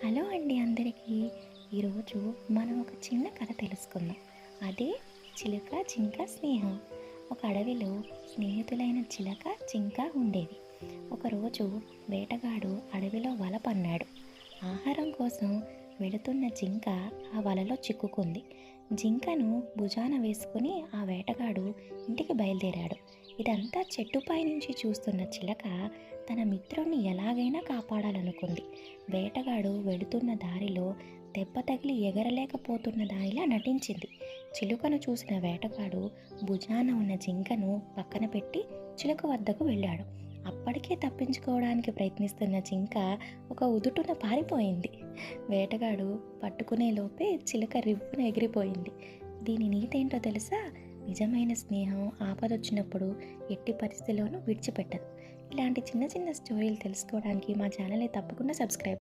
Hello అండి అందరికీ. ఈరోజు మనం ఒక చిన్న కథ తెలుసుకుందాం. అదే చిలుక జింక స్నేహం. ఒక అడవిలో స్నేహితులైన చిలక జింక ఉండేవి. ఒకరోజు వేటగాడు అడవిలో వల పన్నాడు. ఆహారం కోసం వెళుతున్న జింక ఆ వలలో చిక్కుకుంది. జింకను భుజాన వేసుకుని ఆ వేటగాడు ఇంటికి బయలుదేరాడు. ఇదంతా చెట్టుపై నుంచి చూస్తున్న చిలక తన మిత్రుణ్ణి ఎలాగైనా కాపాడాలనుకుంది. వేటగాడు వెళుతున్న దారిలో దెబ్బ తగిలి ఎగరలేకపోతున్న దానిలా నటించింది. చిలుకను చూసిన వేటగాడు భుజాన ఉన్న జింకను పక్కన పెట్టి చిలుక వద్దకు వెళ్ళాడు. అప్పటికే తప్పించుకోవడానికి ప్రయత్నిస్తున్న జింక ఒక ఉదుటున పారిపోయింది. వేటగాడు పట్టుకునే లోపే చిలుక రివ్వున ఎగిరిపోయింది. దీని నీతేంటో తెలుసా? నిజమైన స్నేహం ఆపదొచ్చినప్పుడు ఎట్టి పరిస్థితిలోనూ విడిచిపెట్టదు. ఇలాంటి చిన్న చిన్న స్టోరీలు తెలుసుకోవడానికి మా ఛానల్ని తప్పకుండా సబ్స్క్రైబ్